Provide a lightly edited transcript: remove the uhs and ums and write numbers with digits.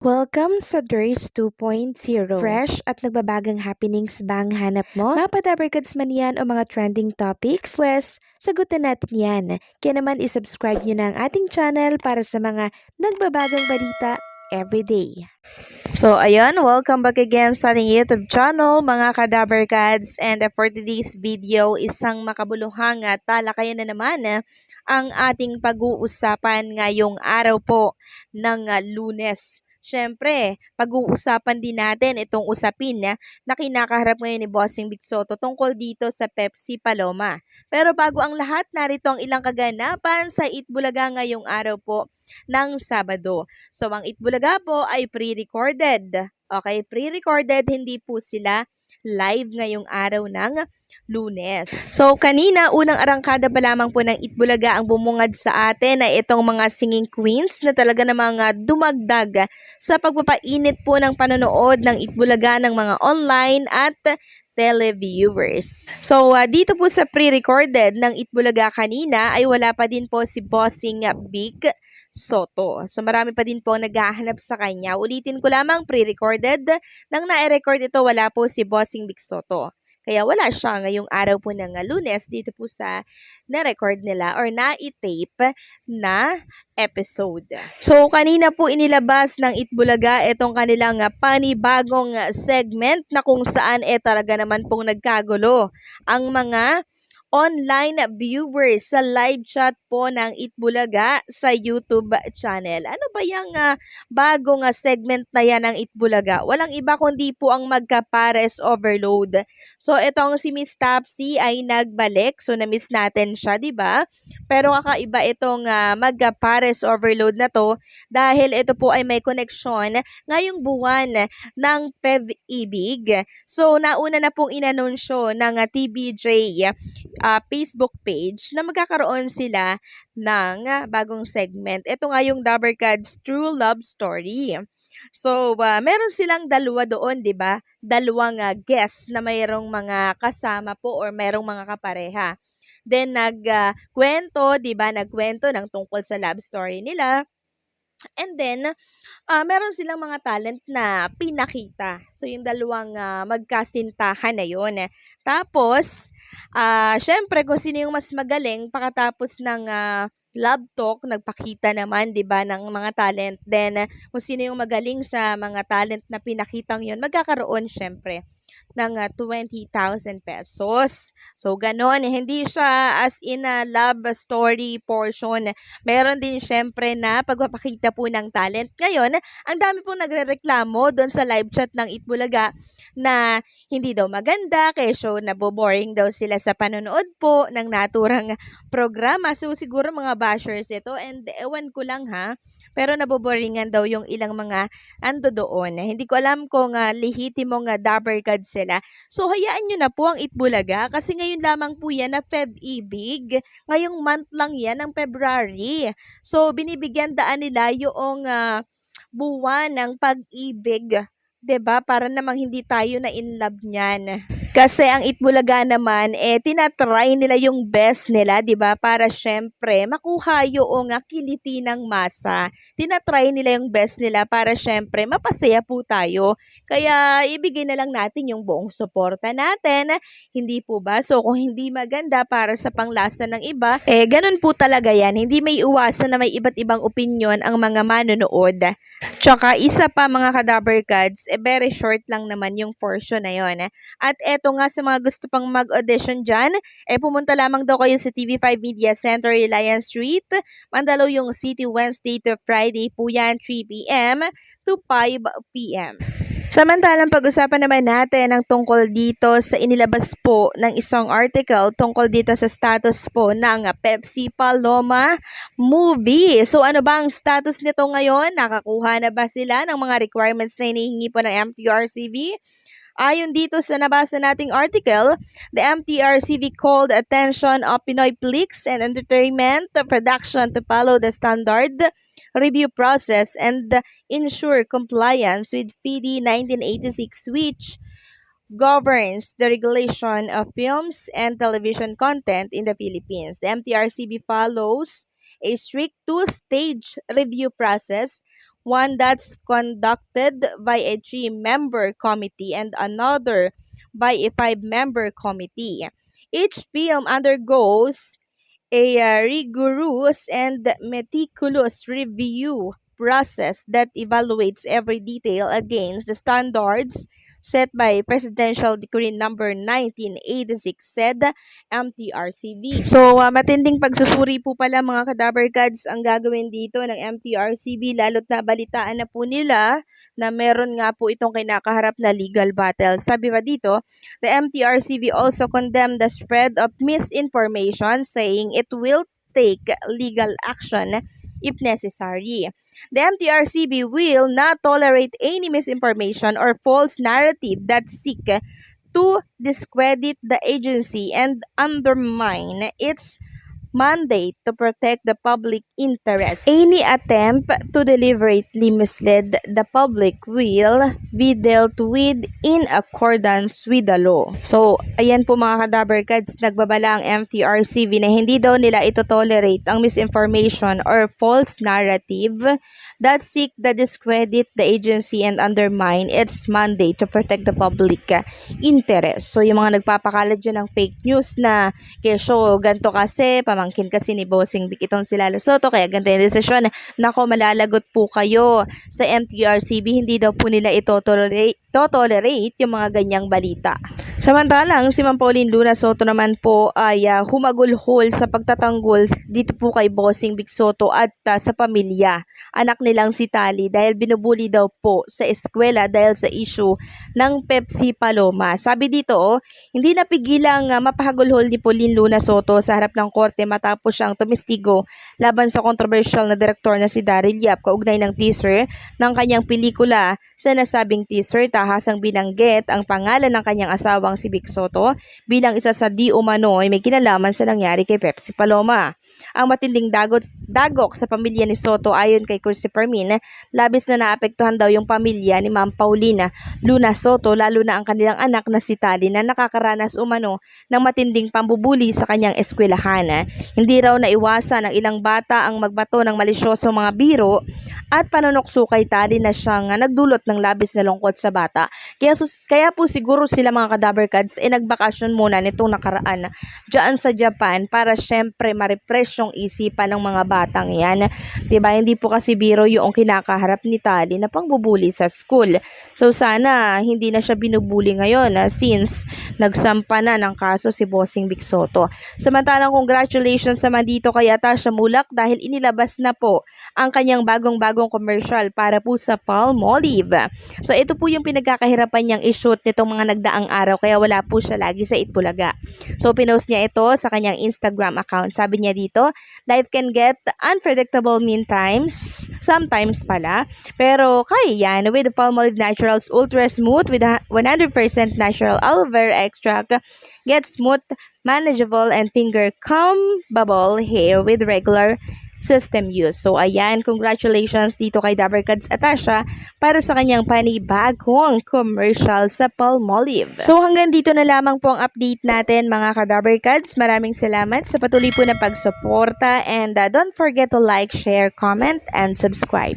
Welcome sa Durs 2.0. Fresh at nagbabagang happenings bang hanap mo? Mga padabarkads man yan o mga trending topics? Pwes, sagutin natin yan. Kaya naman isubscribe nyo na ang ating channel para sa mga nagbabagang balita everyday. So, ayun, welcome back again sa ating YouTube channel, mga kadabarkads. And for today's video, isang makabuluhang talakayan na naman ang ating pag-uusapan ngayong araw po ng Lunes. Siyempre, pag-uusapan din natin itong usapin na kinakaharap ngayon ni Bossing Vic Soto tungkol dito sa Pepsi Paloma. Pero bago ang lahat, narito ang ilang kaganapan sa Itbulaga ngayong araw po ng Sabado. So, ang Itbulaga po ay pre-recorded. Okay, pre-recorded, hindi po sila live ngayong araw ng Lunes. So, kanina, unang arangkada pa lamang po ng Itbulaga ang bumungad sa atin na itong mga singing queens na talaga namang dumagdag sa pagpapainit po ng panonood ng Itbulaga ng mga online at televiewers. So, dito po sa pre-recorded ng Itbulaga kanina ay wala pa din po si Bossing Vic Soto. So, marami pa din po naghahanap sa kanya. Ulitin ko lamang, pre-recorded. Nang na-record ito, wala po si Bossing Vic Soto. Kaya wala siya ngayong araw po ng Lunes dito po sa na-record nila or na-tape na episode. So, kanina po inilabas ng Itbulaga itong kanilang panibagong segment na kung saan talaga naman pong nagkagulo ang mga online viewers sa live chat po ng Itbulaga sa YouTube channel. Ano ba yung bagong segment na yan ng Itbulaga? Walang iba kundi po ang magka-pares overload. So, itong si Miss Topsy ay nagbalik. So, na-miss natin siya, di ba? Pero kakaiba itong magka-pares overload na to dahil ito po ay may koneksyon ngayong buwan ng PEV-IBIG. So, nauna na pong inanunsyo ng TBJ Facebook page na magkakaroon sila ng bagong segment. Ito nga yung Dabarkads True Love Story. So, meron silang dalawa doon, di ba? Dalawang guests na mayroong mga kasama po or mayroong mga kapareha. Then, nagkwento, di ba? Nagkwento ng tungkol sa love story nila. And then, meron silang mga talent na pinakita. So, yung dalawang magkasintahan na yun. Tapos, syempre, kung sino yung mas magaling, pakatapos ng love talk, nagpakita naman, di ba, ng mga talent. Then, kung sino yung magaling sa mga talent na pinakitang yun, magkakaroon, syempre, ng 20,000 pesos. So, ganon. Hindi siya as in a love story portion. Meron din syempre na pagpapakita po ng talent. Ngayon, ang dami pong nagrereklamo doon sa live chat ng Itbulaga na hindi daw maganda, kesyo naboboring daw sila sa panonood po ng naturang programa. So, siguro mga bashers ito and ewan ko lang ha, pero naboboringan daw yung ilang mga ando doon. Hindi ko alam kung lehitimong Dabarkad sila. So, hayaan nyo na po ang Itbulaga kasi ngayon lamang po yan na PEV-IBIG. Ngayong month lang yan ng February. So, binibigyan daan nila yung buwan ng pag-ibig. 'Di ba? Para namang hindi tayo na in love niyan. Kasi ang Itbulaga naman, tinatry nila yung best nila, di ba? Para syempre, makuha yung kiliti ng masa. Tinatry nila yung best nila para syempre, mapasaya po tayo. Kaya, ibigay na lang natin yung buong suporta natin. Hindi po ba? So, kung hindi maganda para sa panglasa ng iba, ganun po talaga yan. Hindi may iwasan na may iba't ibang opinion ang mga manonood. Tsaka, isa pa mga kadabarkads, very short lang naman yung portion na yon. At eto nga sa mga gusto pang mag-audition dyan, pumunta lamang daw kayo sa TV5 Media Center, Reliance Street, Mandaluyong City, Wednesday to Friday po yan, 3 p.m. to 5 p.m. Samantalang pag-usapan naman natin ang tungkol dito sa inilabas po ng isang article tungkol dito sa status po ng Pepsi Paloma movie. So ano ba ang status nito ngayon? Nakakuha na ba sila ng mga requirements na hinihingi po ng MTRCV? Ayon dito sa nabasa nating article, the MTRCV called attention of Pinoy Flix and Entertainment Production to follow the standard review process and ensure compliance with FIDI 1986, which governs the regulation of films and television content in the Philippines. The MTRCB follows a strict two-stage review process one that's conducted by a 3-member committee and another by a 5-member committee. Each film undergoes a rigorous and meticulous review process that evaluates every detail against the standards set by Presidential Decree number 1986, said MTRCB. So, matinding pagsusuri po pala mga Kadaver Gods ang gagawin dito ng MTRCB, lalo't na balitaan na po nila na meron nga po itong kinakaharap na legal battle. Sabi pa dito, the MTRCB also condemned the spread of misinformation, saying it will take legal action if necessary. The MTRCB will not tolerate any misinformation or false narrative that seek to discredit the agency and undermine its mandate to protect the public interest. Any attempt to deliberately mislead the public will be dealt with in accordance with the law. So, ayan po mga Kadaver Gods, nagbabala ang MTRCB na hindi daw nila ito tolerate ang misinformation or false narrative that seek to discredit the agency and undermine its mandate to protect the public interest. So, yung mga nagpapakalat dyan ng fake news na kesyo ganto kasi, pamangkin kasi ni Bossing Vic itong si Lalo Soto, kaya ganito yung desisyon. Nako, malalagot po kayo sa MTRCB, hindi daw po nila ito tolerate yung mga ganyang balita. Samantalang si Ma'am Pauline Luna Soto naman po ay humagulhol sa pagtatanggol dito po kay Bossing Vic Soto at sa pamilya. Anak nilang si Tali dahil binubuli daw po sa eskwela dahil sa issue ng Pepsi Paloma. Sabi dito, hindi napigilang mapahagulhol ni Pauline Luna Soto sa harap ng korte matapos siyang tumistigo laban sa controversial na direktor na si Daryl Yap kaugnay ng teaser ng kanyang pelikula. Sa nasabing teaser, tahasang binanggit ang pangalan ng kanyang asawang si Vic Soto bilang isa sa di umano ay may kinalaman sa nangyari kay Pepsi Paloma. Ang matinding dagok sa pamilya ni Soto ayon kay Christopher Min, labis na naapektuhan daw yung pamilya ni Ma'am Paulina Luna Soto, lalo na ang kanilang anak na si Tali na nakakaranas umano ng matinding pambubuli sa kanyang eskwelahan. Hindi raw naiwasan ng ilang bata ang magbato ng malisyosong mga biro at panunokso kay Tali na siyang nagdulot ng labis na lungkot sa bata. Kaya po siguro sila mga Kadaver Gods nagbakasyon muna nitong nakaraan dyan sa Japan para syempre ma-refresh yung isipan ng mga batang yan. Diba? Hindi po kasi biro yung kinakaharap ni Tali na pangbubuli sa school. So sana hindi na siya binubuli ngayon since nagsampa na ng kaso si Bossing Vic Soto. Samantalang congratulations naman dito kay Atasha Mulak dahil inilabas na po ang kanyang bagong commercial para po sa Palmolive. So ito po yung pinagkakahirapan niyang i-shoot nitong mga nagdaang araw kaya wala po siya lagi sa Itbulaga. So pinost niya ito sa kanyang Instagram account. Sabi niya dito, life can get unpredictable sometimes pala, pero kaya yan with the Palmolive Naturals Ultra Smooth with 100% natural aloe vera extract. Get smooth, manageable, and finger combable hair with regular system use. So ayan, congratulations dito kay Daver Gods Atasha para sa kanyang panibagong commercial sa Palmolive. So hanggang dito na lamang po ang update natin mga Kadaver Gods. Maraming salamat sa patuloy po na pagsuporta and don't forget to like, share, comment, and subscribe.